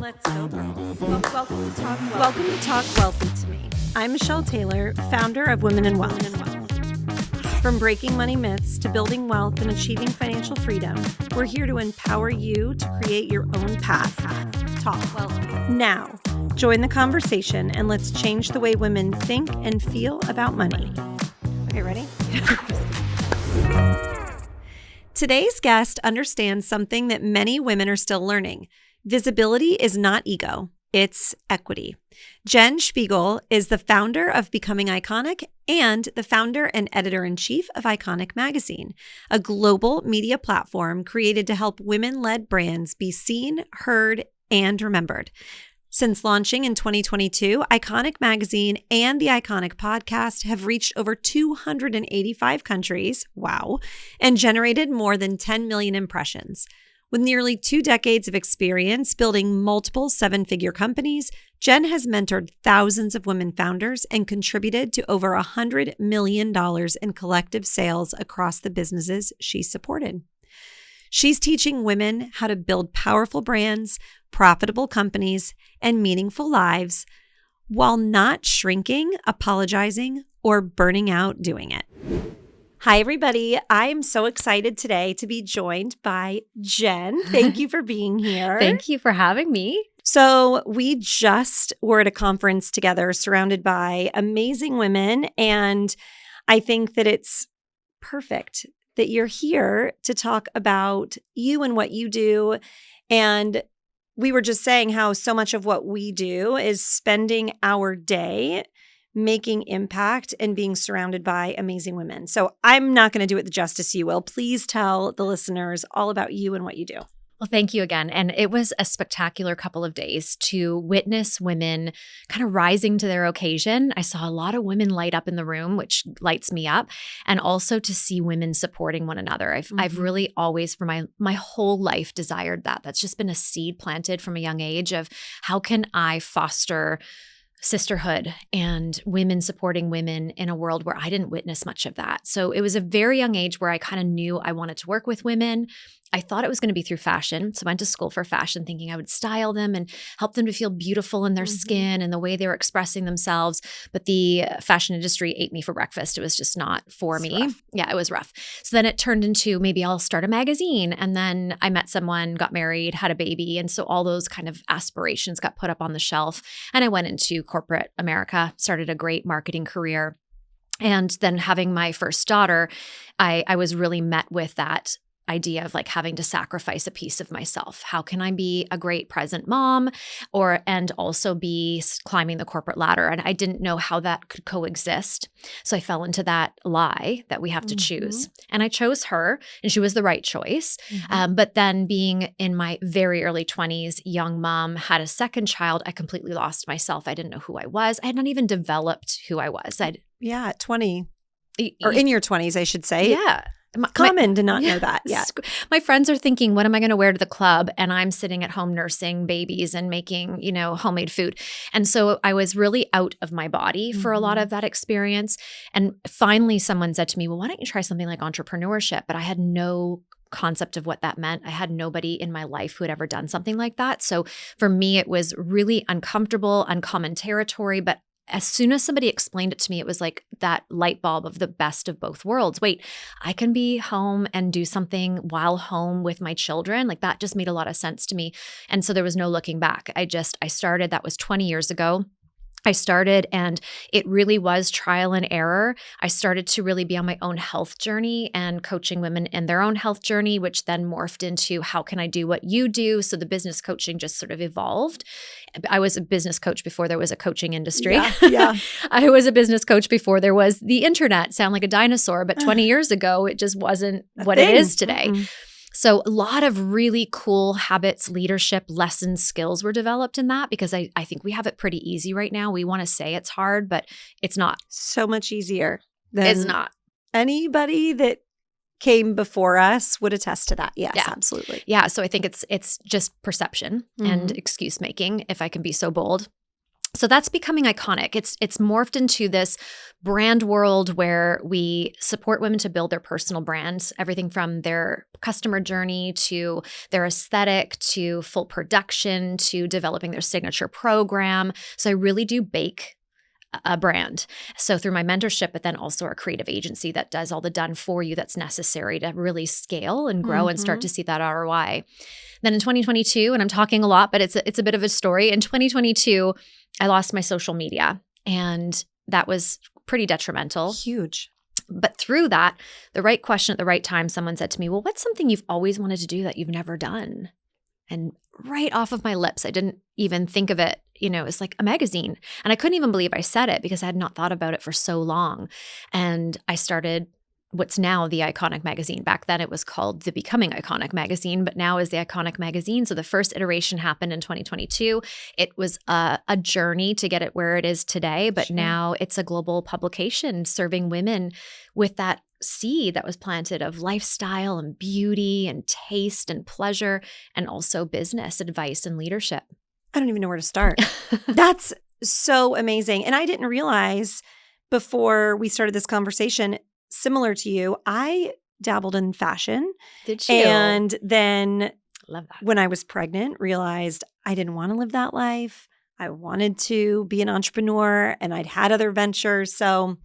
Let's go, girls. Welcome to Talk Wealthy to Me. I'm Michelle Taylor, founder of Women in Wealth. From breaking money myths to building wealth and achieving financial freedom, we're here to empower you to create your own path. Talk Wealthy. Now, join the conversation and let's change the way women think and feel about money. Okay, ready? Today's guest understands something that many women are still learning. Visibility is not ego, it's equity. Jen Szpigiel is the founder of Becoming Iconic and the founder and editor-in-chief of Iconic Magazine, a global media platform created to help women-led brands be seen, heard, and remembered. Since launching in 2022, Iconic Magazine and the Iconic Podcast have reached over 285 countries, wow, and generated more than 10 million impressions. With nearly 2 decades of experience building multiple 7-figure companies, Jen has mentored thousands of women founders and contributed to over $100 million in collective sales across the businesses she supported. She's teaching women how to build powerful brands, profitable companies, and meaningful lives while not shrinking, apologizing, or burning out doing it. Hi, everybody. I am so excited today to be joined by Jen. Thank you for being here. Thank you for having me. So we just were at a conference together surrounded by amazing women, and I think that it's perfect that you're here to talk about you and what you do. And we were just saying how so much of what we do is spending our day making impact and being surrounded by amazing women. So I'm not going to do it the justice you will. Please tell the listeners all about you and what you do. Well, thank you again. And it was a spectacular couple of days to witness women kind of rising to their occasion. I saw a lot of women light up in the room, which lights me up, and also to see women supporting one another. I've really always, for my whole life, desired that. That's just been a seed planted from a young age of how can I foster sisterhood and women supporting women in a world where I didn't witness much of that. So it was a very young age where I kind of knew I wanted to work with women. I thought it was going to be through fashion. So I went to school for fashion thinking I would style them and help them to feel beautiful in their skin and the way they were expressing themselves. But the fashion industry ate me for breakfast. It was just not for me. Rough. Yeah, it was rough. So then it turned into maybe I'll start a magazine. And then I met someone, got married, had a baby. And so all those kind of aspirations got put up on the shelf. And I went into corporate America, started a great marketing career. And then having my first daughter, I was really met with that idea of like having to sacrifice a piece of myself. How can I be a great present mom and also be climbing the corporate ladder? And I didn't know how that could coexist. So I fell into that lie that we have to choose. And I chose her, and she was the right choice. But then being in my very early 20s, young mom, had a second child, I completely lost myself. I didn't know who I was. I had not even developed who I was. At 20 or in your 20s, I should say. Yeah. Common to not know that. Yeah. My friends are thinking, what am I going to wear to the club? And I'm sitting at home nursing babies and making, homemade food. And so I was really out of my body for a lot of that experience. And finally, someone said to me, well, why don't you try something like entrepreneurship? But I had no concept of what that meant. I had nobody in my life who had ever done something like that. So for me, it was really uncomfortable, uncommon territory, but as soon as somebody explained it to me, it was like that light bulb of the best of both worlds. Wait, I can be home and do something while home with my children. Like that just made a lot of sense to me. And so there was no looking back. I started, that was 20 years ago. I started and it really was trial and error. I started to really be on my own health journey and coaching women in their own health journey, which then morphed into how can I do what you do? So the business coaching just sort of evolved. I was a business coach before there was a coaching industry. Yeah. I was a business coach before there was the internet. Sound like a dinosaur, but 20 years ago, it just wasn't what it is today. So a lot of really cool habits, leadership, lessons, skills were developed in that because I think we have it pretty easy right now. We want to say it's hard, but it's not. So much easier than it's not. Anybody that came before us would attest to that. Yes, absolutely. Yeah. So I think it's just perception and excuse making, if I can be so bold. So that's becoming iconic. It's morphed into this brand world where we support women to build their personal brands, everything from their customer journey to their aesthetic to full production to developing their signature program. So I really do bake a brand. So through my mentorship, but then also our creative agency that does all the done for you that's necessary to really scale and grow and start to see that ROI. Then in 2022, and I'm talking a lot, but it's a bit of a story. In 2022, I lost my social media, and that was pretty detrimental. Huge. But through that, the right question at the right time, someone said to me, well, what's something you've always wanted to do that you've never done? And right off of my lips, I didn't even think of it. It's like a magazine. And I couldn't even believe I said it because I had not thought about it for so long. And I started what's now the Iconic magazine. Back then it was called the Becoming Iconic magazine, but now is the Iconic magazine. So the first iteration happened in 2022. It was a journey to get it where it is today, but now it's a global publication serving women with that seed that was planted of lifestyle and beauty and taste and pleasure, and also business advice and leadership. I don't even know where to start. That's so amazing. And I didn't realize before we started this conversation, similar to you, I dabbled in fashion. Did you? And then love that. When I was pregnant, realized I didn't want to live that life. I wanted to be an entrepreneur, and I'd had other ventures. So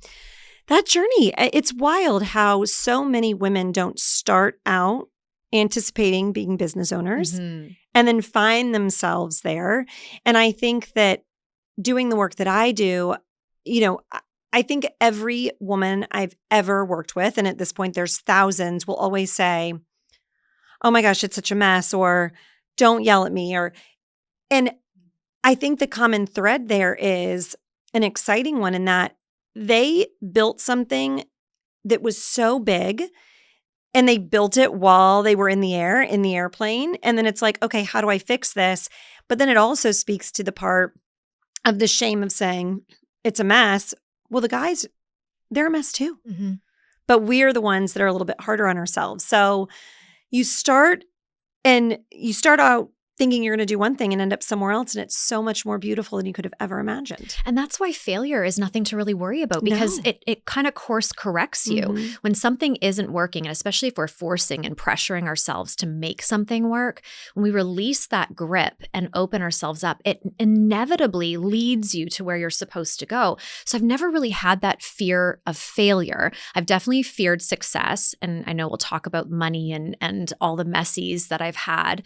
that journey, it's wild how so many women don't start out anticipating being business owners and then find themselves there. And I think that doing the work that I do, I think every woman I've ever worked with, and at this point there's thousands, will always say, oh my gosh, it's such a mess, or don't yell at me. And I think the common thread there is an exciting one in that they built something that was so big, and they built it while they were in the airplane. And then it's like, okay, how do I fix this? But then it also speaks to the part of the shame of saying it's a mess. Well, the guys, they're a mess too. But we're the ones that are a little bit harder on ourselves. So you start out thinking you're going to do one thing and end up somewhere else. And it's so much more beautiful than you could have ever imagined. And that's why failure is nothing to really worry about, because it kind of course corrects you. When something isn't working, and especially if we're forcing and pressuring ourselves to make something work, when we release that grip and open ourselves up, it inevitably leads you to where you're supposed to go. So I've never really had that fear of failure. I've definitely feared success. And I know we'll talk about money and all the messies that I've had,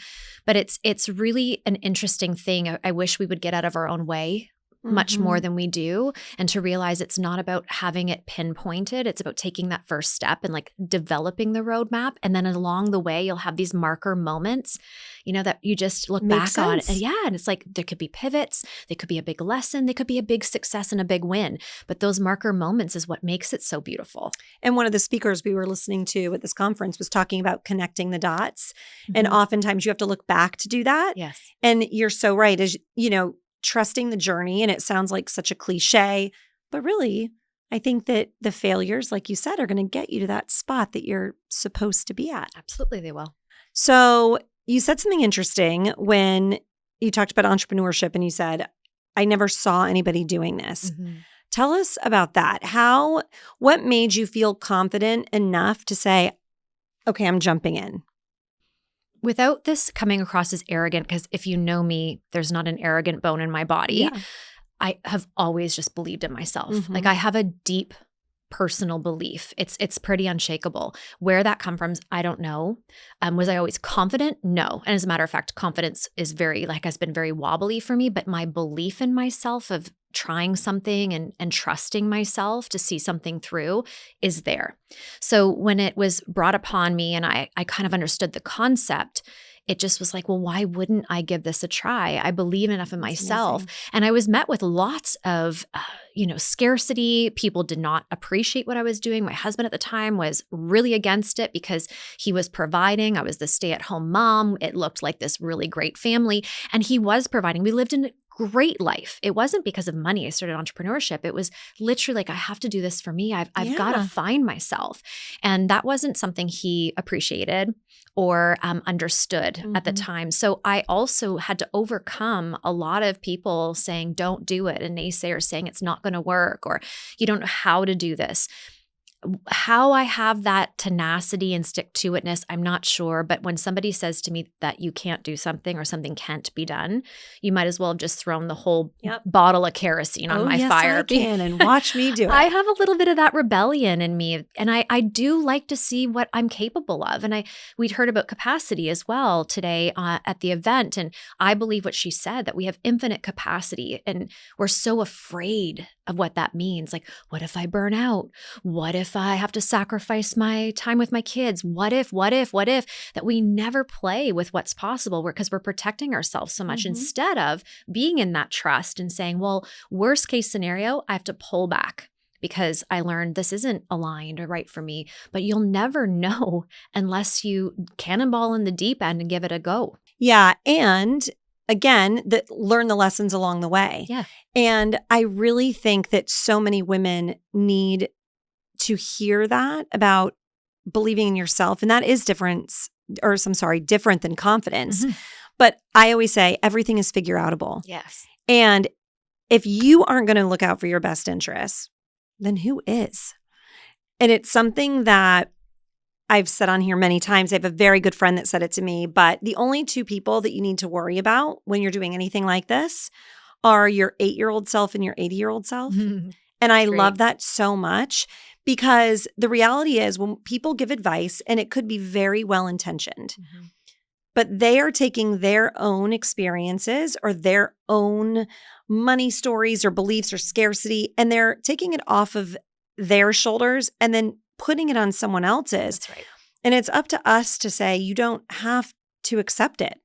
but it's really an interesting thing. I wish we would get out of our own way much more than we do, and to realize it's not about having it pinpointed. It's about taking that first step and like developing the roadmap. And then along the way, you'll have these marker moments, that you just look back on. And it's like there could be pivots. They could be a big lesson. They could be a big success and a big win. But those marker moments is what makes it so beautiful. And one of the speakers we were listening to at this conference was talking about connecting the dots. And oftentimes you have to look back to do that. Yes. And you're so right. As trusting the journey, and it sounds like such a cliche, but really, I think that the failures, like you said, are going to get you to that spot that you're supposed to be at. Absolutely, they will. So you said something interesting when you talked about entrepreneurship, and you said, I never saw anybody doing this. Tell us about that. What made you feel confident enough to say, okay, I'm jumping in? Without this coming across as arrogant, because if you know me, there's not an arrogant bone in my body. Yeah. I have always just believed in myself. Like I have a deep personal belief. It's pretty unshakable. Where that come from, I don't know. Was I always confident? No. And as a matter of fact, confidence has been very wobbly for me, but my belief in myself of trying something and trusting myself to see something through is there. So when it was brought upon me and I kind of understood the concept, it just was like, well, why wouldn't I give this a try? I believe enough in myself. Amazing. And I was met with lots of, scarcity. People did not appreciate what I was doing. My husband at the time was really against it because he was providing. I was the stay-at-home mom. It looked like this really great family. And he was providing. We lived in great life. It wasn't because of money I started entrepreneurship. It was literally like, I have to do this for me. I've got to find myself. And that wasn't something he appreciated or understood at the time. So I also had to overcome a lot of people saying, don't do it, and naysayers saying it's not going to work, or you don't know how to do this. How I have that tenacity and stick-to-itness, I'm not sure. But when somebody says to me that you can't do something or something can't be done, you might as well have just thrown the whole bottle of kerosene on my fire. I can, and watch me do it. I have a little bit of that rebellion in me. And I do like to see what I'm capable of. And we'd heard about capacity as well today at the event. And I believe what she said, that we have infinite capacity. And we're so afraid of what that means. Like, what if I burn out? What if I have to sacrifice my time with my kids? What if, that we never play with what's possible because we're protecting ourselves so much instead of being in that trust and saying, well, worst case scenario, I have to pull back because I learned this isn't aligned or right for me. But you'll never know unless you cannonball in the deep end and give it a go. Yeah. And again, learn the lessons along the way. Yeah. And I really think that so many women need to hear that about believing in yourself. And that is different than confidence. But I always say everything is figure outable. Yes. And if you aren't going to look out for your best interests, then who is? And it's something that I've said on here many times. I have a very good friend that said it to me, but the only two people that you need to worry about when you're doing anything like this are your 8-year-old self and your 80-year-old self. And I love that so much because the reality is when people give advice, and it could be very well-intentioned, but they are taking their own experiences or their own money stories or beliefs or scarcity, and they're taking it off of their shoulders and then putting it on someone else's. That's right. And it's up to us to say, you don't have to accept it.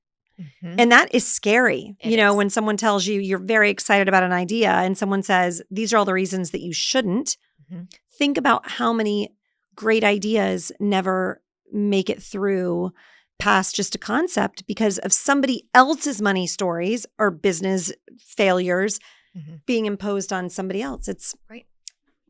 And that is scary. It is. When someone tells you you're very excited about an idea and someone says, these are all the reasons that you shouldn't, think about how many great ideas never make it through past just a concept because of somebody else's money stories or business failures being imposed on somebody else. It's right.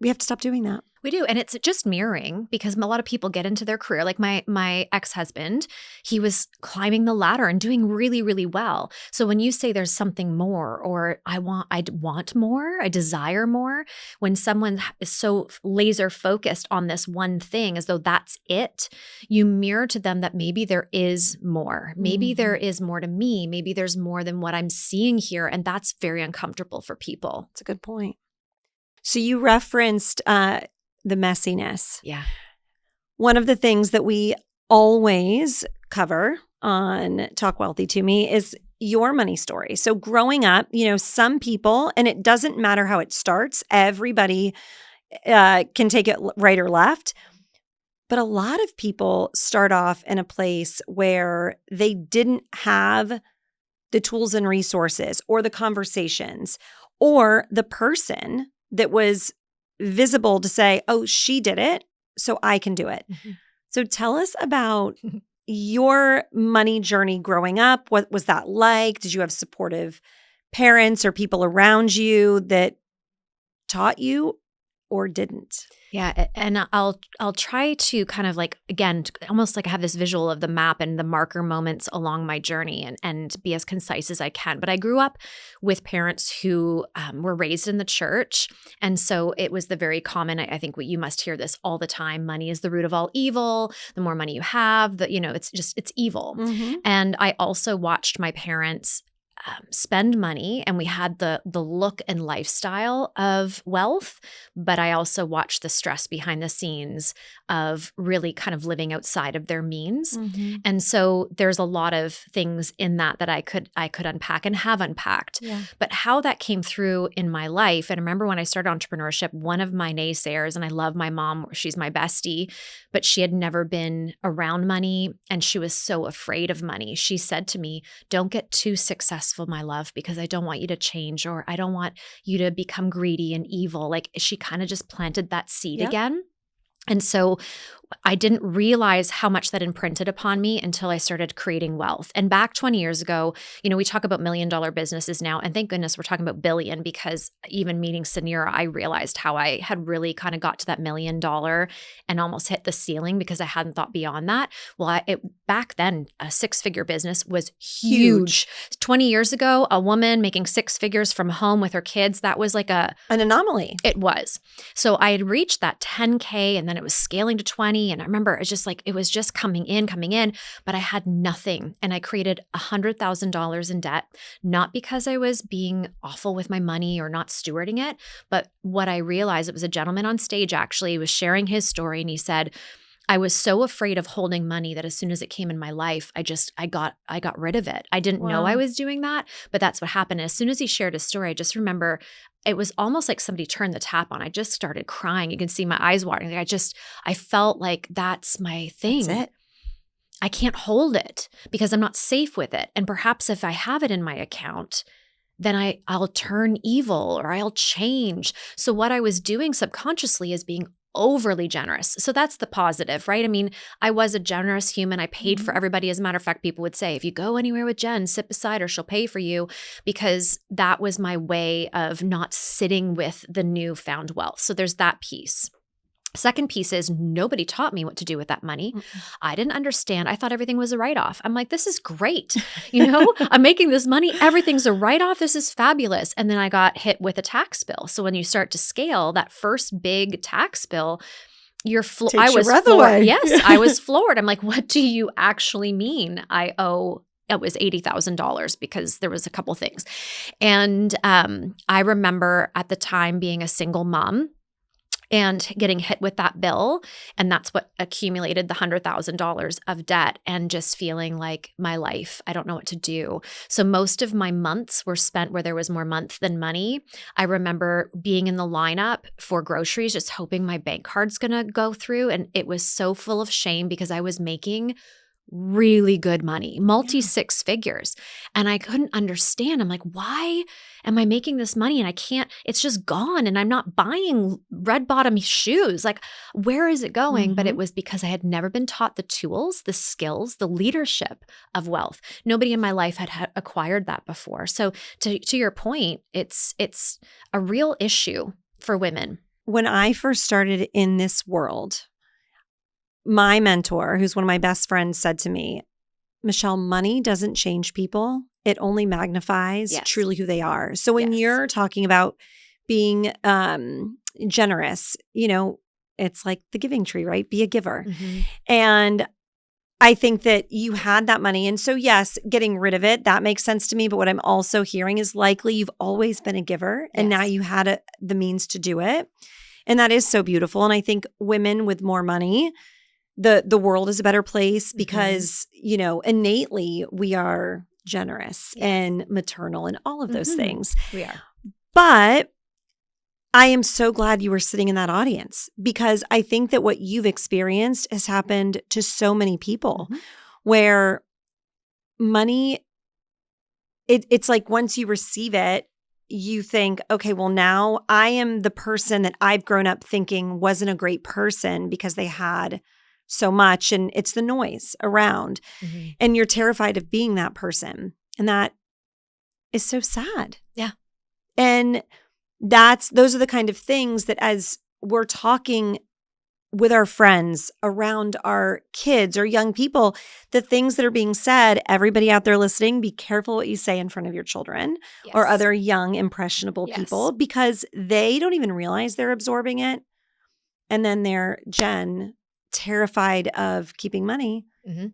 We have to stop doing that. We do. And it's just mirroring because a lot of people get into their career. Like my ex-husband, he was climbing the ladder and doing really, really well. So when you say there's something more, or I want more, I desire more, when someone is so laser focused on this one thing as though that's it, you mirror to them that maybe there is more. Maybe there is more to me. Maybe there's more than what I'm seeing here. And that's very uncomfortable for people. That's a good point. So you referenced the messiness. Yeah. One of the things that we always cover on Talk Wealthy to Me is your money story. So growing up, some people, and it doesn't matter how it starts, everybody can take it right or left. But a lot of people start off in a place where they didn't have the tools and resources or the conversations or the person that was visible to say, oh, she did it, so I can do it. So tell us about your money journey growing up. What was that like? Did you have supportive parents or people around you that taught you or didn't? Yeah. And I'll try to kind of like, again, almost like I have this visual of the map and the marker moments along my journey and be as concise as I can. But I grew up with parents who were raised in the church. And so it was the very common, I think you must hear this all the time, money is the root of all evil. The more money you have, it's evil. And I also watched my parents spend money, and we had the look and lifestyle of wealth, but I also watched the stress behind the scenes of really kind of living outside of their means. And so there's a lot of things in that I could unpack and have unpacked. Yeah. But how that came through in my life, and I remember when I started entrepreneurship, one of my naysayers, and I love my mom, she's my bestie, but she had never been around money and she was so afraid of money. She said to me, don't get too successful, my love, because I don't want you to change, or I don't want you to become greedy and evil. Like she kind of just planted that seed again. And so I didn't realize how much that imprinted upon me until I started creating wealth. And back 20 years ago, we talk about $1 million businesses now, and thank goodness we're talking about billion, because even meeting Sanira, I realized how I had really kind of got to that $1 million and almost hit the ceiling because I hadn't thought beyond that. Well, back then, a 6-figure business was huge. 20 years ago, a woman making 6 figures from home with her kids, that was like an anomaly. It was. So I had reached that 10K, and then it was scaling to 20. And I remember it's just like, it was just coming in, but I had nothing. And I created $100,000 in debt, not because I was being awful with my money or not stewarding it, but what I realized, it was a gentleman on stage actually, was sharing his story, and he said, I was so afraid of holding money that as soon as it came in my life, I got rid of it. I didn't know I was doing that, but that's what happened. And as soon as he shared his story, I just remember it was almost like somebody turned the tap on. I just started crying. You can see my eyes watering. I felt like that's my thing. That's it. I can't hold it because I'm not safe with it. And perhaps if I have it in my account, then I'll turn evil or I'll change. So what I was doing subconsciously is being overly generous. So that's the positive, right? I mean, I was a generous human. I paid for everybody. As a matter of fact, people would say, if you go anywhere with Jen, sit beside her, she'll pay for you, because that was my way of not sitting with the newfound wealth. So there's that piece. Second piece is nobody taught me what to do with that money. I didn't understand. I thought everything was a write-off. I'm like, this is great. I'm making this money. Everything's a write-off. This is fabulous. And then I got hit with a tax bill. So when you start to scale, that first big tax bill, I was floored. Yes, I was floored. I'm like, what do you actually mean? It was $80,000 because there was a couple things. And I remember at the time being a single mom and getting hit with that bill. And that's what accumulated the $100,000 of debt, and just feeling like my life, I don't know what to do. So most of my months were spent where there was more month than money. I remember being in the lineup for groceries, just hoping my bank card's going to go through. And it was so full of shame because I was making really good money, multi-6 figures. And I couldn't understand. I'm like, why am I making this money? And I can't, it's just gone. And I'm not buying red bottom shoes. Like, where is it going? But it was because I had never been taught the tools, the skills, the leadership of wealth. Nobody in my life had acquired that before. So to your point, it's a real issue for women. When I first started in this world, my mentor, who's one of my best friends, said to me, Michelle, money doesn't change people. It only magnifies truly who they are. So when you're talking about being generous, it's like the giving tree, right? Be a giver. And I think that you had that money. And so yes, getting rid of it, that makes sense to me. But what I'm also hearing is likely you've always been a giver and now you had the means to do it. And that is so beautiful. And I think women with more money, the world is a better place because, innately we are generous and maternal and all of those things. We are. But I am so glad you were sitting in that audience, because I think that what you've experienced has happened to so many people where money, it's like once you receive it, you think, okay, well now I am the person that I've grown up thinking wasn't a great person because they had so much, and it's the noise around. And you're terrified of being that person. And that is so sad. Yeah. And those are the kind of things that as we're talking with our friends, around our kids or young people, the things that are being said, everybody out there listening, be careful what you say in front of your children or other young, impressionable people, because they don't even realize they're absorbing it. And then they're, Jen, terrified of keeping money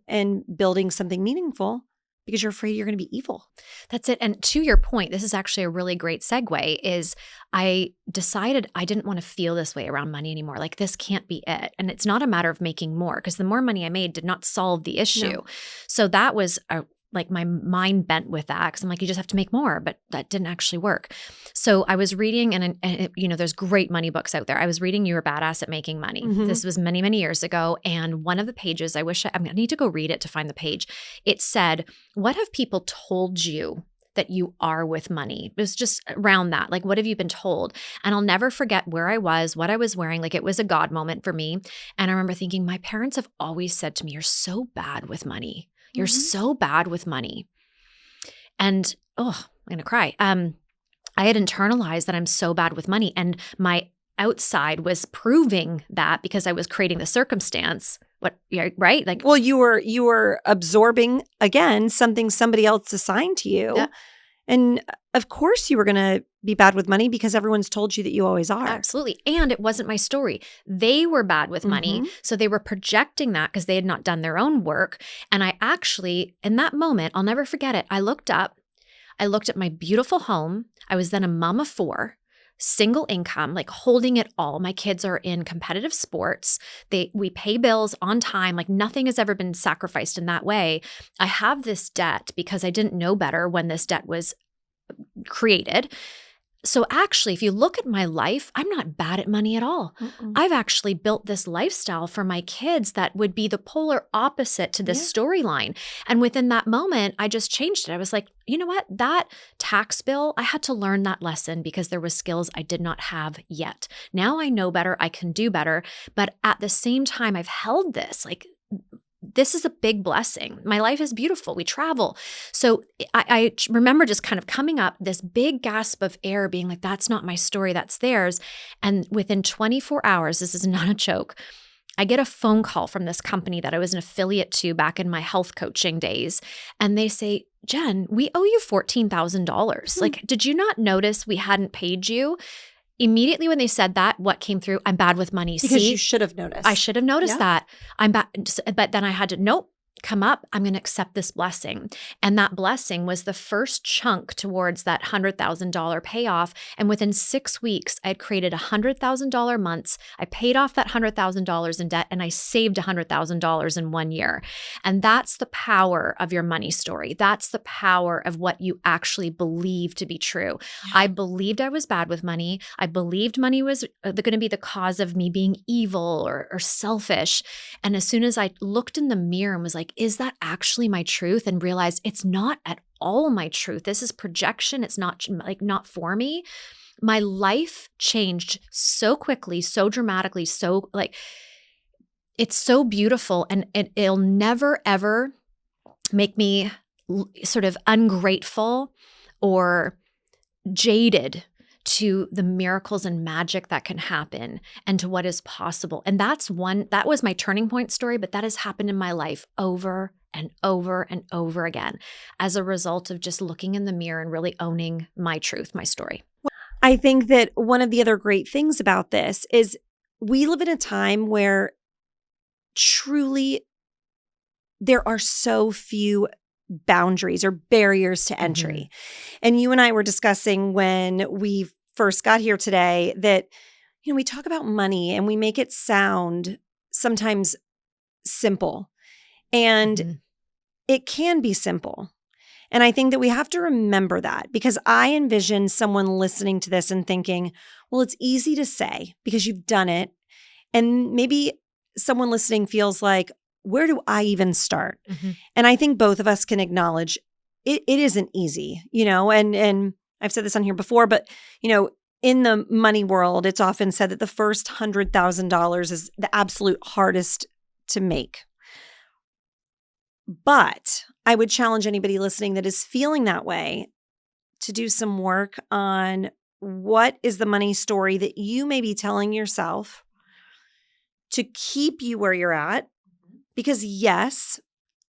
and building something meaningful because you're afraid you're going to be evil. That's it. And to your point, this is actually a really great segue, is I decided I didn't want to feel this way around money anymore. Like, this can't be it. And it's not a matter of making more, because the more money I made did not solve the issue. No. So that was like my mind bent with that, because I'm like, you just have to make more, but that didn't actually work. So I was reading, and there's great money books out there. I was reading You're a Badass at Making Money. This was many, many years ago. And one of the pages, I need to go read it to find the page. It said, what have people told you that you are with money? It was just around that. Like, what have you been told? And I'll never forget where I was, what I was wearing. Like, it was a God moment for me. And I remember thinking, my parents have always said to me, you're so bad with money. You're so bad with money. And, I'm going to cry. I had internalized that I'm so bad with money. And my outside was proving that because I was creating the circumstance. Right? Like, well, you were absorbing again something somebody else assigned to you. Yeah. And of course you were going to be bad with money because everyone's told you that you always are. Absolutely. And it wasn't my story. They were bad with money. So they were projecting that because they had not done their own work. And I actually, in that moment, I'll never forget it. I looked up, I looked at my beautiful home. I was then a mom of 4. Single income, like holding it all. My kids are in competitive sports. We pay bills on time. Like nothing has ever been sacrificed in that way. I have this debt because I didn't know better when this debt was created. So actually, if you look at my life, I'm not bad at money at all. I've actually built this lifestyle for my kids that would be the polar opposite to this storyline. And within that moment, I just changed it. I was like, you know what? That tax bill, I had to learn that lesson because there were skills I did not have yet. Now I know better. I can do better. But at the same time, I've held this like, this is a big blessing. My life is beautiful. We travel. So I remember just kind of coming up, this big gasp of air being like, that's not my story, that's theirs. And within 24 hours, this is not a joke, I get a phone call from this company that I was an affiliate to back in my health coaching days. And they say, Jen, we owe you $14,000. Like, did you not notice we hadn't paid you? Immediately when they said that, what came through? I'm bad with money. Because you should have noticed. I should have noticed that. I'm bad. But then I had to, nope, come up. I'm going to accept this blessing. And that blessing was the first chunk towards that $100,000 payoff. And within 6 weeks, I had created $100,000 months. I paid off that $100,000 in debt and I saved $100,000 in 1 year. And that's the power of your money story. That's the power of what you actually believe to be true. Yeah. I believed I was bad with money. I believed money was going to be the cause of me being evil or selfish. And as soon as I looked in the mirror and was like, is that actually my truth? And realized it's not at all my truth. This is projection. It's not for me. My life changed so quickly, so dramatically, so like, it's so beautiful. And it'll never, ever make me sort of ungrateful or jaded to the miracles and magic that can happen and to what is possible. And that was my turning point story, but that has happened in my life over and over and over again as a result of just looking in the mirror and really owning my truth, my story. I think that one of the other great things about this is we live in a time where truly there are so few boundaries or barriers to entry. And you and I were discussing when we first got here today that, we talk about money and we make it sound sometimes simple. And it can be simple. And I think that we have to remember that because I envision someone listening to this and thinking, well, it's easy to say because you've done it. And maybe someone listening feels like, where do I even start? And I think both of us can acknowledge it isn't easy, and I've said this on here before, but, in the money world, it's often said that the first $100,000 is the absolute hardest to make. But I would challenge anybody listening that is feeling that way to do some work on what is the money story that you may be telling yourself to keep you where you're at. Because yes,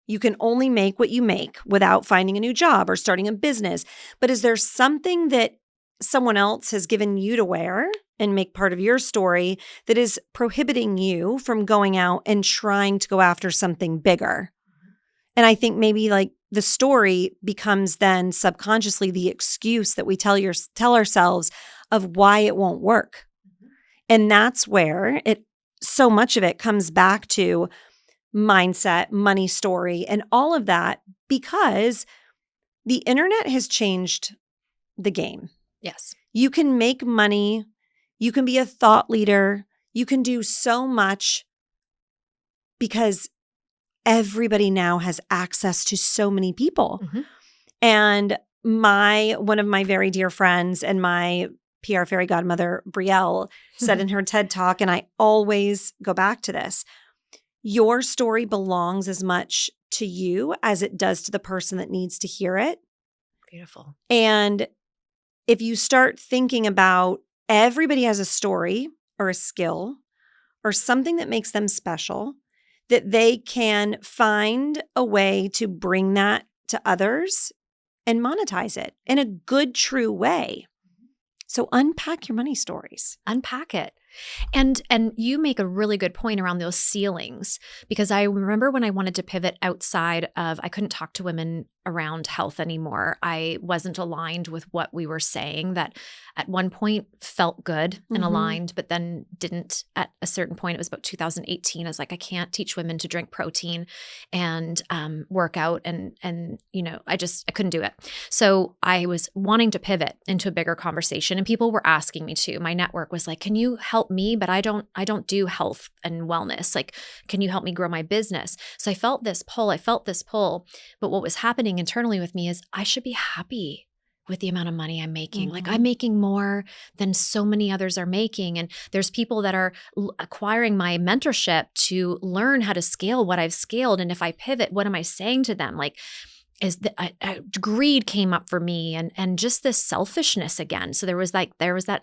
you can only make what you make without finding a new job or starting a business. But is there something that someone else has given you to wear and make part of your story that is prohibiting you from going out and trying to go after something bigger? And I think maybe like the story becomes then subconsciously the excuse that we tell ourselves of why it won't work. And that's where so much of it comes back to mindset, money story, and all of that because the internet has changed the game. Yes. You can make money. You can be a thought leader. You can do so much because everybody now has access to so many people. And one of my very dear friends and my PR fairy godmother, Brielle, said in her TED Talk, and I always go back to this, your story belongs as much to you as it does to the person that needs to hear it. Beautiful. And if you start thinking about everybody has a story or a skill or something that makes them special, that they can find a way to bring that to others and monetize it in a good, true way. So unpack your money stories. Unpack it. And you make a really good point around those ceilings, because I remember when I wanted to pivot outside of, I couldn't talk to women around health anymore. I wasn't aligned with what we were saying that at one point felt good and aligned, but then didn't at a certain point. It was about 2018. I was like, I can't teach women to drink protein and work out. And you know, I couldn't do it. So I was wanting to pivot into a bigger conversation, and people were asking me to. My network was like, can you help me? But I don't do health and wellness. Like, can you help me grow my business? So I felt this pull. But what was happening internally with me is I should be happy with the amount of money I'm making. Like, I'm making more than so many others are making. And there's people that are acquiring my mentorship to learn how to scale what I've scaled. And if I pivot, what am I saying to them? Like, greed came up for me, and just this selfishness again. So there was that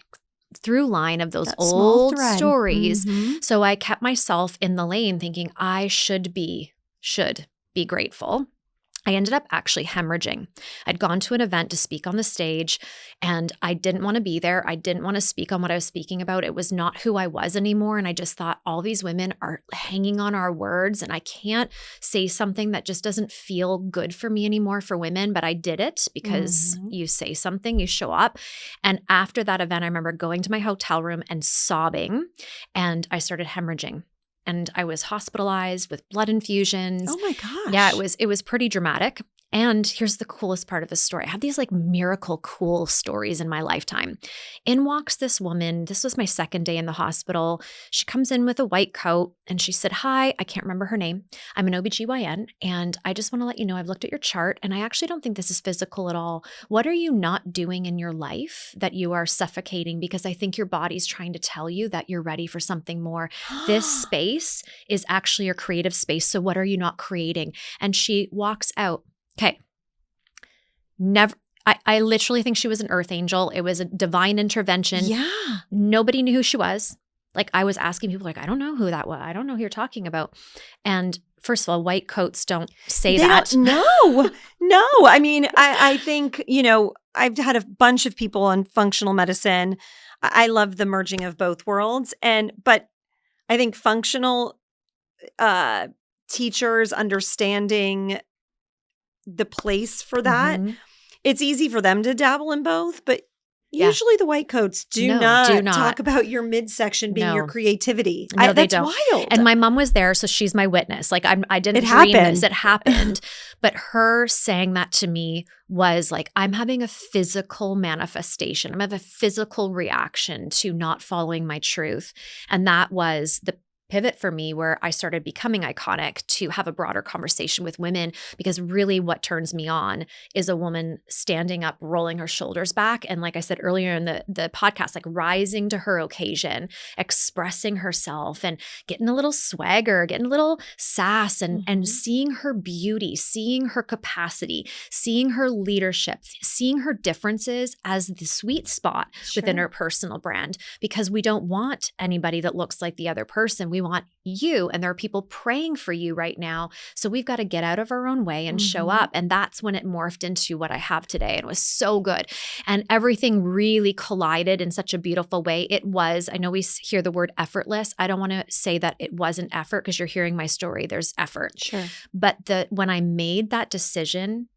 through line of those old stories. So I kept myself in the lane thinking I should be grateful. I ended up actually hemorrhaging. I'd gone to an event to speak on the stage, and I didn't want to be there. I didn't want to speak on what I was speaking about. It was not who I was anymore. And I just thought, all these women are hanging on our words, and I can't say something that just doesn't feel good for me anymore for women. But I did it because you say something, you show up. And after that event, I remember going to my hotel room and sobbing, and I started hemorrhaging. And I was hospitalized with blood infusions. Oh my gosh. Yeah, it was pretty dramatic. And here's the coolest part of the story. I have these like miracle cool stories in my lifetime. In walks this woman. This was my second day in the hospital. She comes in with a white coat and she said, hi, I can't remember her name. I'm an OBGYN, and I just want to let you know I've looked at your chart, and I actually don't think this is physical at all. What are you not doing in your life that you are suffocating? Because I think your body's trying to tell you that you're ready for something more. This space is actually your creative space. So what are you not creating? And she walks out. Okay. I literally think she was an earth angel. It was a divine intervention. Yeah. Nobody knew who she was. Like, I was asking people, like, I don't know who that was. I don't know who you're talking about. And first of all, white coats don't say that. No. I mean, I think, you know, I've had a bunch of people on functional medicine. I love the merging of both worlds. But I think functional teachers understanding the place for that, it's easy for them to dabble in both, but usually the white coats do not talk about your midsection being your creativity. No, they that's don't. Wild. And my mom was there, so she's my witness. Like, I didn't dream happened. this. It happened. But her saying that to me was like, I'm having a physical manifestation. I'm having a physical reaction to not following my truth. And that was the pivot for me, where I started becoming iconic to have a broader conversation with women, because really what turns me on is a woman standing up, rolling her shoulders back. And like I said earlier in the podcast, like rising to her occasion, expressing herself and getting a little swagger, getting a little sass, and seeing her beauty, seeing her capacity, seeing her leadership, seeing her differences as the sweet spot within her personal brand, because we don't want anybody that looks like the other person. We want you, and there are people praying for you right now. So we've got to get out of our own way and show up. And that's when it morphed into what I have today. And it was so good. And everything really collided in such a beautiful way. It was, I know we hear the word effortless. I don't want to say that it wasn't effort, because you're hearing my story. There's effort. Sure. But when I made that decision,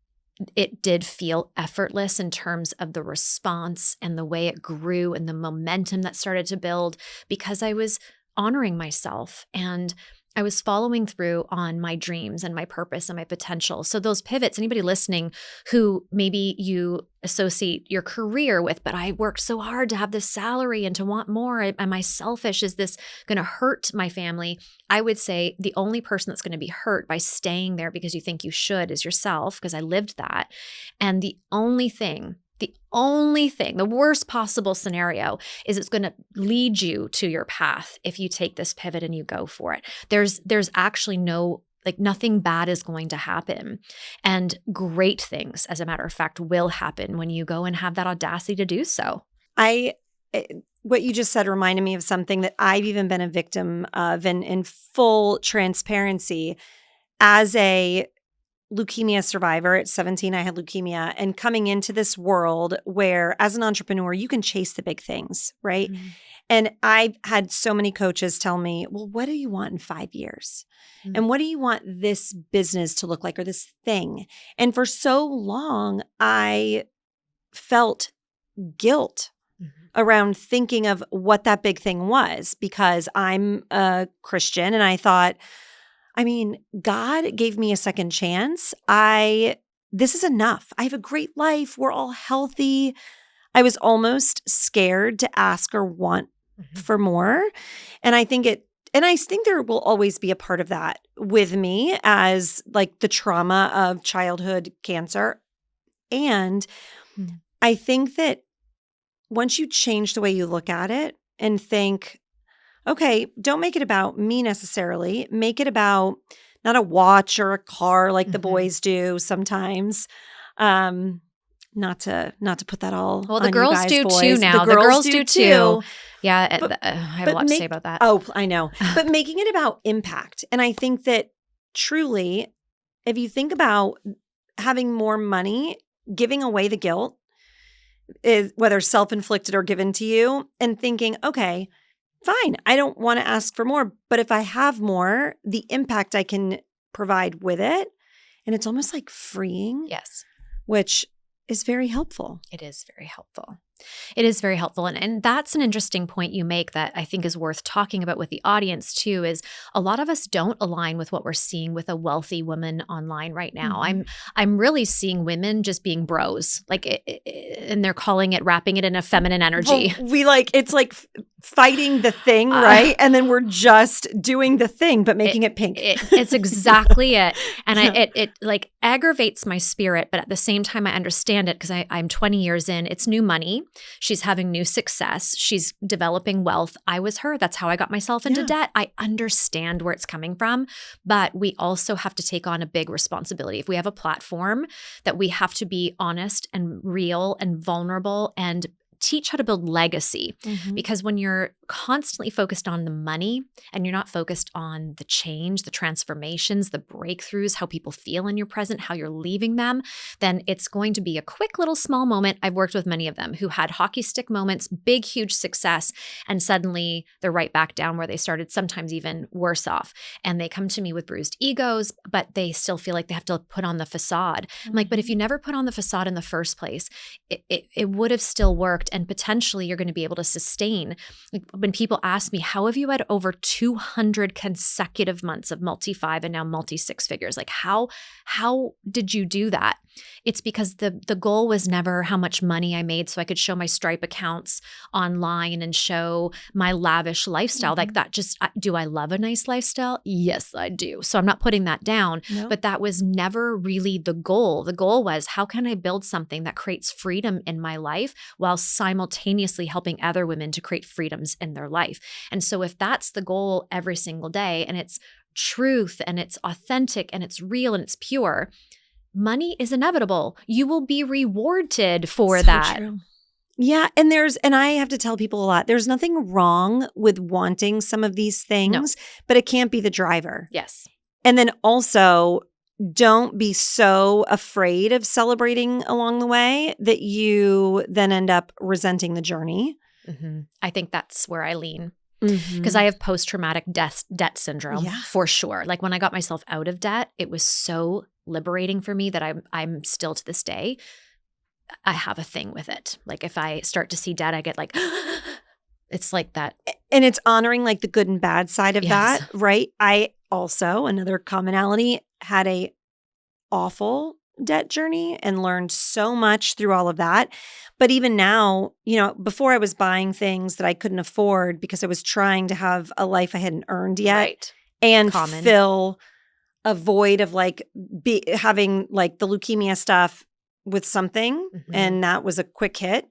it did feel effortless in terms of the response and the way it grew and the momentum that started to build, because I was honoring myself, and I was following through on my dreams and my purpose and my potential. So those pivots, anybody listening who maybe you associate your career with, but I worked so hard to have this salary and to want more. Am I selfish? Is this going to hurt my family? I would say the only person that's going to be hurt by staying there because you think you should is yourself, because I lived that. And the only thing, the worst possible scenario is it's going to lead you to your path if you take this pivot and you go for it. There's actually nothing bad is going to happen. And great things, as a matter of fact, will happen when you go and have that audacity to do so. What you just said reminded me of something that I've even been a victim of, and in full transparency, as a leukemia survivor. At 17, I had leukemia, and coming into this world where as an entrepreneur, you can chase the big things, right? Mm-hmm. And I've had so many coaches tell me, well, what do you want in 5 years? Mm-hmm. And what do you want this business to look like, or this thing? And for so long, I felt guilt around thinking of what that big thing was, because I'm a Christian and I thought, God gave me a second chance. This is enough. I have a great life. We're all healthy. I was almost scared to ask or want for more. And I think there will always be a part of that with me, as like the trauma of childhood cancer. And I think that once you change the way you look at it and think, okay, don't make it about me necessarily. Make it about not a watch or a car like the boys do sometimes. Not to put that all on the girls you guys, do boys. too now. The girls do too. Yeah, I have a lot to say about that. Oh, I know. But making it about impact. And I think that truly, if you think about having more money, giving away the guilt, is whether self-inflicted or given to you, and thinking, okay, fine, I don't want to ask for more, but if I have more, the impact I can provide with it, and it's almost like freeing. Yes. Which is very helpful. It is very helpful. It is very helpful. And that's an interesting point you make that I think is worth talking about with the audience too, is a lot of us don't align with what we're seeing with a wealthy woman online right now. Mm-hmm. I'm really seeing women just being bros, and they're wrapping it in a feminine energy. Well, it's like fighting the thing, right? And then we're just doing the thing, but making it pink. It's exactly it. And it like aggravates my spirit, but at the same time, I understand it because I'm 20 years in. It's new money. She's having new success. She's developing wealth. I was her. That's how I got myself into debt. I understand where it's coming from, but we also have to take on a big responsibility. If we have a platform, that we have to be honest and real and vulnerable and teach how to build legacy. Mm-hmm. Because when you're constantly focused on the money and you're not focused on the change, the transformations, the breakthroughs, how people feel in your present, how you're leaving them, then it's going to be a quick little small moment. I've worked with many of them who had hockey stick moments, big, huge success, and suddenly they're right back down where they started, sometimes even worse off. And they come to me with bruised egos, but they still feel like they have to put on the facade. Mm-hmm. I'm like, but if you never put on the facade in the first place, it would have still worked. And potentially you're going to be able to sustain. Like when people ask me, how have you had over 200 consecutive months of multi-5 and now multi-6 figures? Like how did you do that? It's because the goal was never how much money I made so I could show my Stripe accounts online and show my lavish lifestyle. Mm-hmm. Like that do I love a nice lifestyle? Yes, I do. So I'm not putting that down, but that was never really the goal. The goal was, how can I build something that creates freedom in my life while simultaneously helping other women to create freedoms in their life? And so if that's the goal every single day, and it's truth and it's authentic and it's real and it's pure, money is inevitable. You will be rewarded for that. True. Yeah. And I have to tell people a lot, there's nothing wrong with wanting some of these things, but it can't be the driver. Yes. And then also, don't be so afraid of celebrating along the way that you then end up resenting the journey. Mm-hmm. I think that's where I lean. Because I have post-traumatic debt syndrome for sure. Like when I got myself out of debt, it was so liberating for me that I'm still to this day, I have a thing with it. Like if I start to see debt, I get like, it's like that. And it's honoring like the good and bad side of that, right? also another commonality, had a awful debt journey and learned so much through all of that. But even now, before I was buying things that I couldn't afford because I was trying to have a life I hadn't earned yet Right. and Common. fill a void of having like the leukemia stuff with something. And that was a quick hit.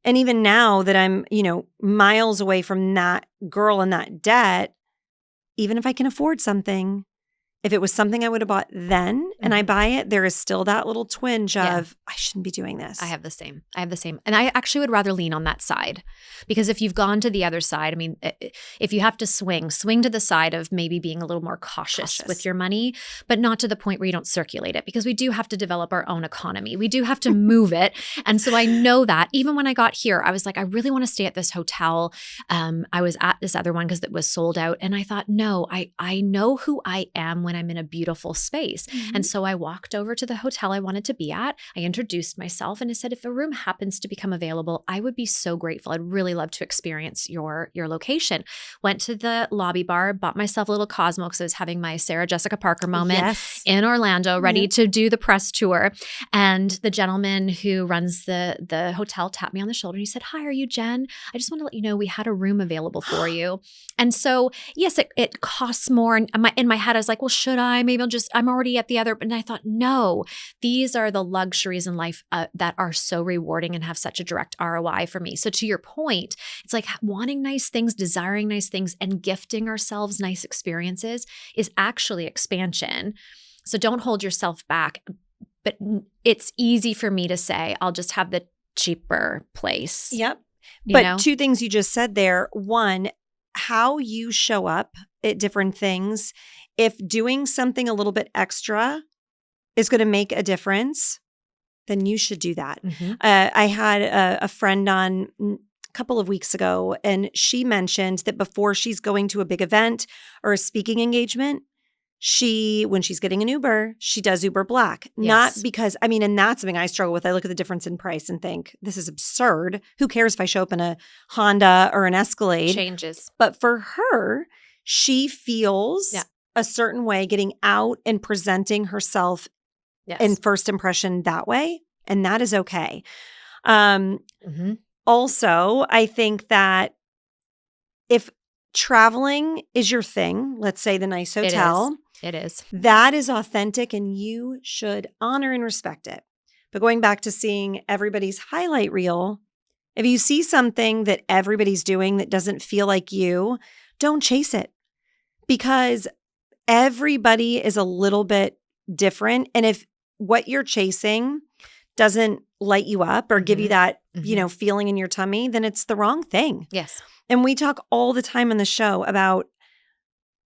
And even now that I'm, miles away from that girl and that debt, even if I can afford something, if it was something I would have bought then and I buy it, there is still that little twinge of, I shouldn't be doing this. I have the same. And I actually would rather lean on that side, because if you've gone to the other side, I mean, if you have to swing to the side of maybe being a little more cautious with your money, but not to the point where you don't circulate it, because we do have to develop our own economy. We do have to move it. And so I know that even when I got here, I was like, I really want to stay at this hotel. I was at this other one because it was sold out. And I thought, no, I know who I am when I'm in a beautiful space. And so I walked over to the hotel I wanted to be at. I introduced myself and I said, if a room happens to become available, I would be so grateful. I'd really love to experience your location. Went to the lobby bar, bought myself a little Cosmo because I was having my Sarah Jessica Parker moment in Orlando, ready to do the press tour. And the gentleman who runs the hotel tapped me on the shoulder. He said, hi, are you Jen? I just want to let you know we had a room available for you. And so, yes, it costs more. And in my head, I was like, well, should I? Maybe I'm already at the other. And I thought, no, these are the luxuries in life that are so rewarding and have such a direct ROI for me. So to your point, it's like wanting nice things, desiring nice things, and gifting ourselves nice experiences is actually expansion. So don't hold yourself back. But it's easy for me to say, I'll just have the cheaper place. Yep. But two things you just said there. One, how you show up at different things. If doing something a little bit extra is going to make a difference, then you should do that. I had a friend on a couple of weeks ago, and she mentioned that before she's going to a big event or a speaking engagement, when she's getting an Uber, she does Uber Black. Not because, and that's something I struggle with. I look at the difference in price and think, this is absurd. Who cares if I show up in a Honda or an Escalade? Changes. But for her, she feels a certain way getting out and presenting herself in first impression that way. And that is okay. Also, I think that if traveling is your thing, let's say the nice hotel. It is. That is authentic and you should honor and respect it. But going back to seeing everybody's highlight reel, if you see something that everybody's doing that doesn't feel like you, don't chase it, because everybody is a little bit different. And if what you're chasing doesn't light you up or give you that, feeling in your tummy, then it's the wrong thing. Yes. And we talk all the time on the show about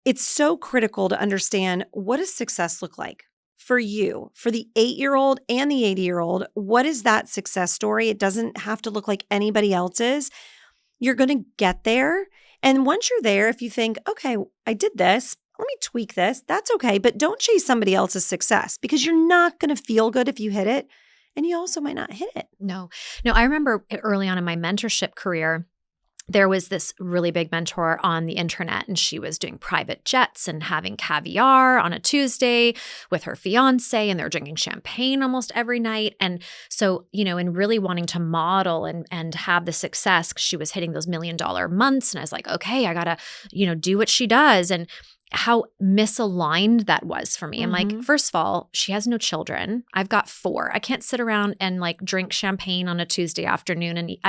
it's so critical to understand, what does success look like for you, for the 8-year-old and the 80-year-old? What is that success story? It doesn't have to look like anybody else's. You're going to get there. And once you're there, if you think, okay, I did this, let me tweak this, that's okay. But don't chase somebody else's success, because you're not going to feel good if you hit it. And you also might not hit it. No, I remember early on in my mentorship career, there was this really big mentor on the internet, and she was doing private jets and having caviar on a Tuesday with her fiance, and they're drinking champagne almost every night. And so, in really wanting to model and have the success, she was hitting those $1 million months. And I was like, okay, I gotta, do what she does. And how misaligned that was for me. I'm like, first of all, she has no children. I've got 4. I can't sit around and drink champagne on a Tuesday afternoon and eat.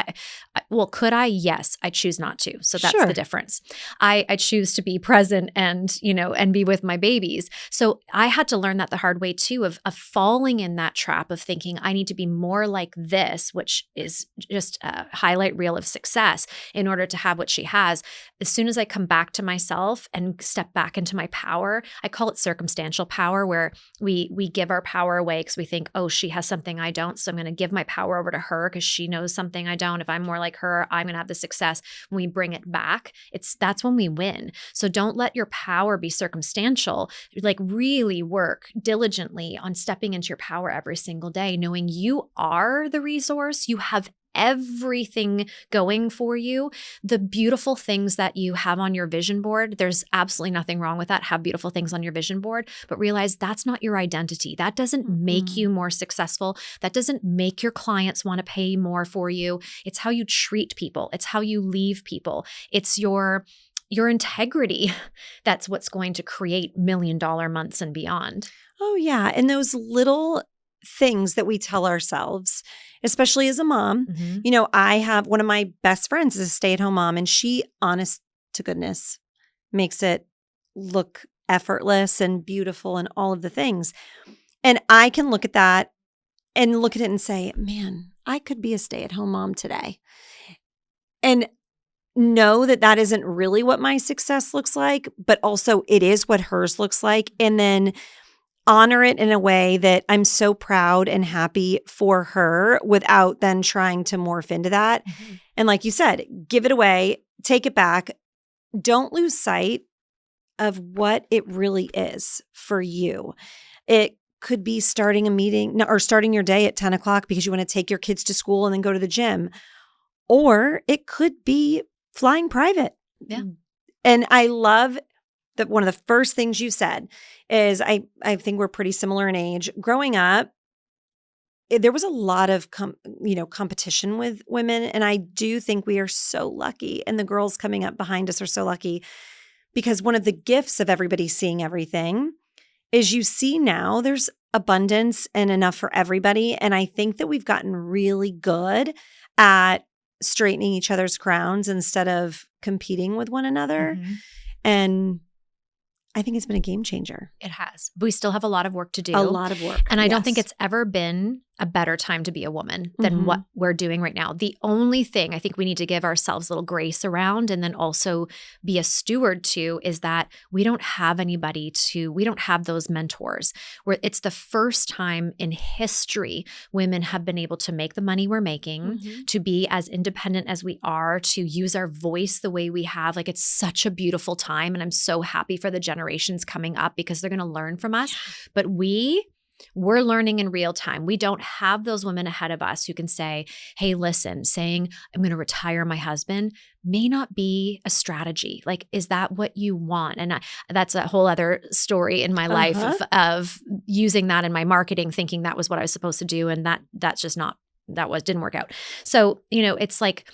Could I? Yes. I choose not to. So that's the difference. I choose to be present and, and be with my babies. So I had to learn that the hard way too, of falling in that trap of thinking I need to be more like this, which is just a highlight reel of success, in order to have what she has. As soon as I come back to myself and step back into my power, I call it circumstantial power, where we give our power away because we think, oh, she has something I don't, so I'm going to give my power over to her because she knows something I don't. If I'm more like her, I'm going to have the success. When we bring it back, that's when we win. So don't let your power be circumstantial. Really work diligently on stepping into your power every single day, knowing you are the resource. You have everything going for you, the beautiful things that you have on your vision board, there's absolutely nothing wrong with that. Have beautiful things on your vision board, but realize that's not your identity. That doesn't make you more successful. That doesn't make your clients want to pay more for you. It's how you treat people. It's how you leave people. It's your integrity. That's what's going to create $1 million months and beyond. Oh, yeah. And those little things that we tell ourselves, especially as a mom. You know, I have one of my best friends is a stay-at-home mom, and she, honest to goodness, makes it look effortless and beautiful and all of the things. And I can look at that and look at it and say, man, I could be a stay-at-home mom today. And know that that isn't really what my success looks like, but also it is what hers looks like. And then honor it in a way that I'm so proud and happy for her without then trying to morph into that. And like you said, give it away, take it back. Don't lose sight of what it really is for you. It could be starting a meeting or starting your day at 10 o'clock because you want to take your kids to school and then go to the gym. Or it could be flying private. Yeah. And I love that one of the first things you said is I think we're pretty similar in age. Growing up, there was a lot of competition with women. And I do think we are so lucky. And the girls coming up behind us are so lucky because one of the gifts of everybody seeing everything is you see now there's abundance and enough for everybody. And I think that we've gotten really good at straightening each other's crowns instead of competing with one another. And I think it's been a game changer. It has. We still have a lot of work to do. A lot of work. And I don't think it's ever been a better time to be a woman than what we're doing right now. The only thing I think we need to give ourselves a little grace around and then also be a steward to is that we don't have we don't have those mentors where it's the first time in history women have been able to make the money we're making, to be as independent as we are, to use our voice the way we have. Like it's such a beautiful time. And I'm so happy for the generations coming up because they're going to learn from us. But we're learning in real time. We don't have those women ahead of us who can say, hey, listen, saying I'm going to retire my husband may not be a strategy. Like, is that what you want? And that's a whole other story in my life of using that in my marketing, thinking that was what I was supposed to do. And didn't work out. So, it's like,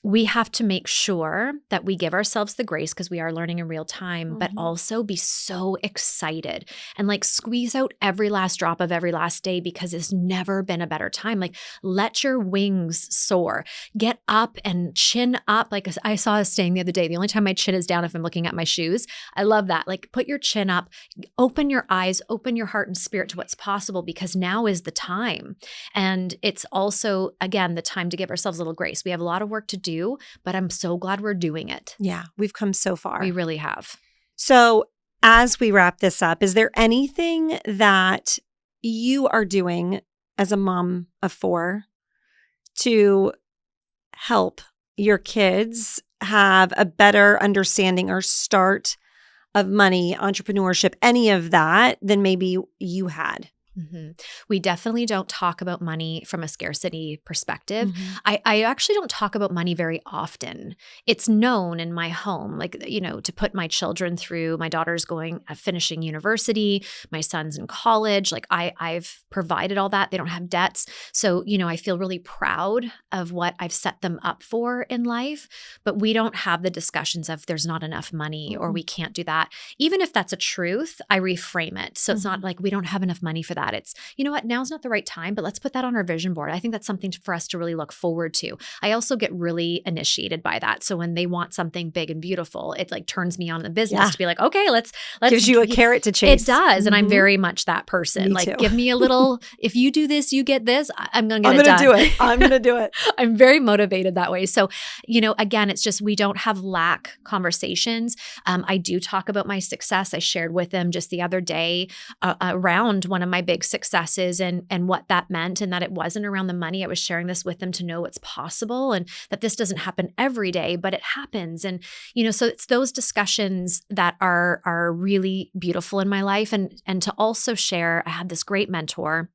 we have to make sure that we give ourselves the grace because we are learning in real time, but also be so excited and like squeeze out every last drop of every last day because it's never been a better time. Like let your wings soar, get up and chin up. Like I saw a saying the other day, the only time my chin is down if I'm looking at my shoes. I love that. Like put your chin up, open your eyes, open your heart and spirit to what's possible because now is the time. And it's also, again, the time to give ourselves a little grace. We have a lot of work to do, but I'm so glad we're doing it. Yeah, we've come so far. We really have. So as we wrap this up, is there anything that you are doing as a mom of 4 to help your kids have a better understanding or start of money, entrepreneurship, any of that than maybe you had? We definitely don't talk about money from a scarcity perspective. I actually don't talk about money very often. It's known in my home, like, to put my children through, my daughter's finishing university, my son's in college, like I've provided all that. They don't have debts. So, I feel really proud of what I've set them up for in life, but we don't have the discussions of there's not enough money or we can't do that. Even if that's a truth, I reframe it. So it's not like we don't have enough money for that. It's, you know what, now's not the right time, but let's put that on our vision board. I think that's something for us to really look forward to. I also get really initiated by that. So when they want something big and beautiful, it like turns me on the business to be like, okay, let's gives you a carrot to chase. It does. And I'm very much that person. Me like too. Give me a little, if you do this, you get this, I'm going to get it done. I'm going to do it. I'm very motivated that way. So, again, it's just, we don't have lack conversations. I do talk about my success. I shared with them just the other day around one of my big successes and what that meant and that it wasn't around the money. I was sharing this with them to know it's possible and that this doesn't happen every day, but it happens. And, so it's those discussions that are really beautiful in my life. And to also share, I had this great mentor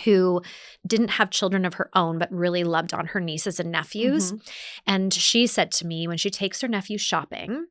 who didn't have children of her own, but really loved on her nieces and nephews. And she said to me when she takes her nephew shopping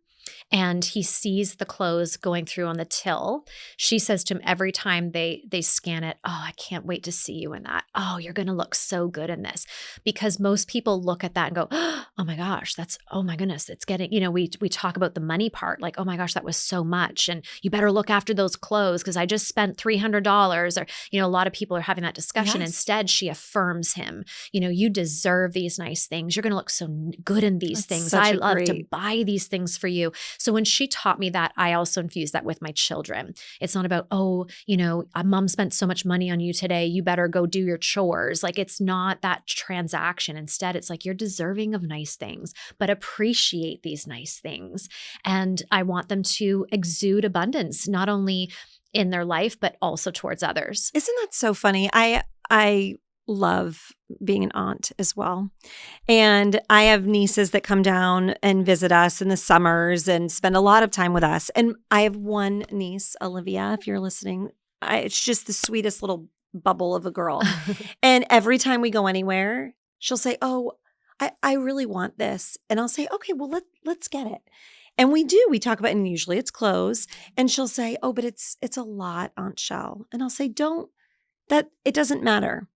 and he sees the clothes going through on the till, she says to him every time they scan it, oh, I can't wait to see you in that. Oh, you're going to look so good in this. Because most people look at that and go, oh my gosh, oh my goodness, it's getting, we talk about the money part, like, oh my gosh, that was so much. And you better look after those clothes because I just spent $300 or, a lot of people are having that discussion. Yes. Instead, she affirms him, you deserve these nice things. You're going to look so good in these things. I love to buy these things for you. So when she taught me that, I also infused that with my children. It's not about, mom spent so much money on you today, you better go do your chores. Like, it's not that transaction. Instead, it's like, you're deserving of nice things, but appreciate these nice things. And I want them to exude abundance, not only in their life, but also towards others. Isn't that so funny? I love being an aunt as well. And I have nieces that come down and visit us in the summers and spend a lot of time with us. And I have one niece, Olivia, if you're listening, it's just the sweetest little bubble of a girl. And every time we go anywhere, she'll say, oh, I really want this. And I'll say, okay, well, let's get it. And we do. We talk about it, and usually it's clothes. And she'll say, oh, but it's a lot, Aunt Shell. And I'll say, it doesn't matter.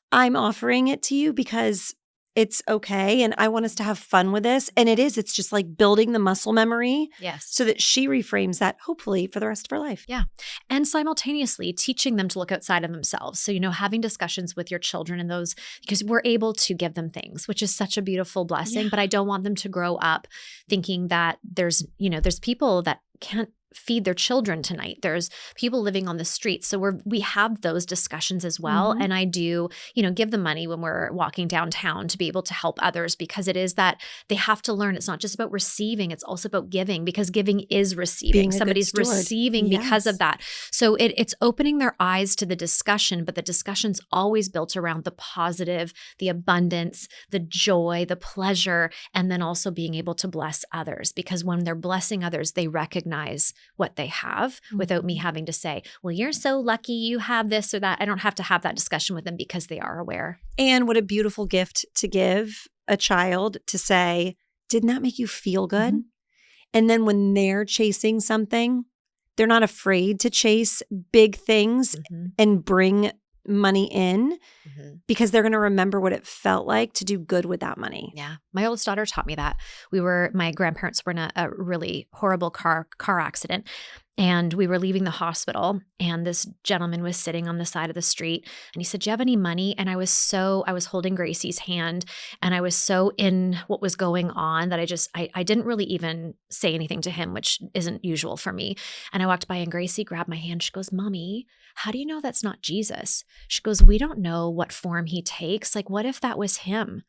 I'm offering it to you because it's okay. And I want us to have fun with this. And it's just like building the muscle memory. Yes. So that she reframes that hopefully for the rest of her life. Yeah. And simultaneously teaching them to look outside of themselves. So, having discussions with your children and those, because we're able to give them things, which is such a beautiful blessing. Yeah. But I don't want them to grow up thinking that there's people that can't feed their children tonight. There's people living on the streets. So we have those discussions as well. And I do, give them money when we're walking downtown to be able to help others, because it is that they have to learn. It's not just about receiving. It's also about giving, because giving is receiving. Somebody's receiving because of that. So it's opening their eyes to the discussion, but the discussion's always built around the positive, the abundance, the joy, the pleasure, and then also being able to bless others, because when they're blessing others, they recognize what they have without me having to say, well, you're so lucky you have this or that. I don't have to have that discussion with them because they are aware. And what a beautiful gift to give a child, to say, didn't that make you feel good? And then when they're chasing something, they're not afraid to chase big things and bring money in because they're going to remember what it felt like to do good with that money. Yeah. My oldest daughter taught me that. My grandparents were in a really horrible car accident, and we were leaving the hospital, and this gentleman was sitting on the side of the street, and he said, do you have any money? And I was holding Gracie's hand, and I was so in what was going on that I didn't really even say anything to him, which isn't usual for me. And I walked by, and Gracie grabbed my hand. She goes, Mommy, how do you know that's not Jesus? She goes, we don't know what form he takes. Like, what if that was him?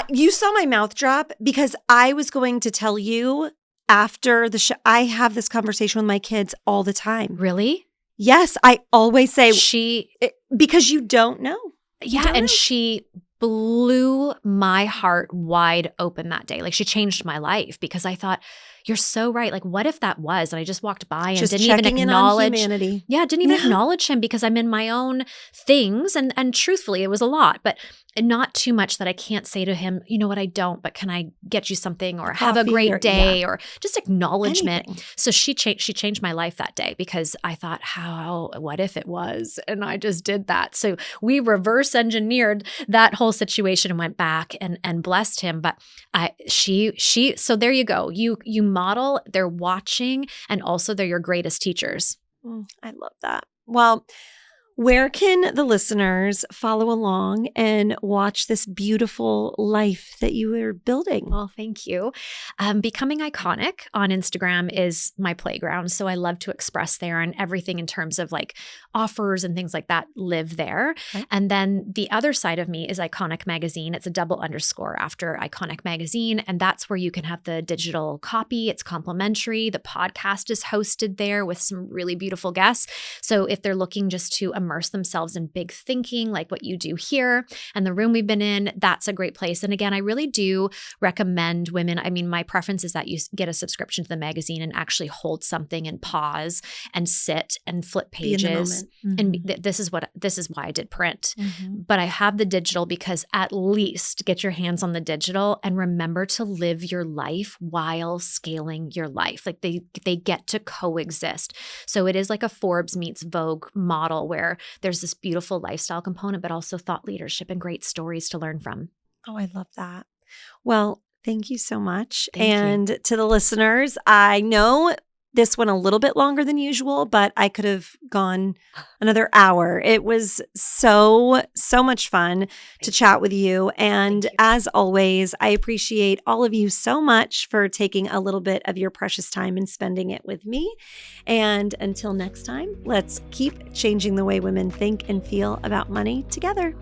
You saw my mouth drop, because I was going to tell you after the show. I have this conversation with my kids all the time. Really? Yes. I always say because you don't know. She blew my heart wide open that day. Like, she changed my life, because I thought, you're so right. Like, what if that was? And I just walked by and didn't even acknowledge humanity. Yeah, didn't even acknowledge him, because I'm in my own things. And truthfully, it was a lot, but not too much that I can't say to him, you know what, I don't, but can I get you something, or have a great day, or just acknowledgement. Anything. So she changed my life that day, because I thought, what if it was? And I just did that. So we reverse engineered that whole situation and went back and blessed him. But so there you go. You model, they're watching, and also they're your greatest teachers. I love that. Well, where can the listeners follow along and watch this beautiful life that you are building? Well, thank you. Becoming Iconic on Instagram is my playground. So I love to express there, and everything in terms of like offers and things like that live there. Okay. And then the other side of me is Iconic Magazine. It's a _ after Iconic Magazine. And that's where you can have the digital copy. It's complimentary. The podcast is hosted there with some really beautiful guests. So if they're looking just to immerse themselves in big thinking, like what you do here and the room we've been in, that's a great place. And again, I really do recommend women. I mean, my preference is that you get a subscription to the magazine and actually hold something and pause and sit and flip pages. And this is why I did print. But I have the digital because at least get your hands on the digital and remember to live your life while scaling your life. Like they get to coexist. So it is like a Forbes meets Vogue model where there's this beautiful lifestyle component, but also thought leadership and great stories to learn from. Oh, I love that. Well, thank you so much. Thank you. To the listeners, I know this went a little bit longer than usual, but I could have gone another hour. It was so much fun to chat with you. And as always, I appreciate all of you so much for taking a little bit of your precious time and spending it with me. And until next time, let's keep changing the way women think and feel about money together.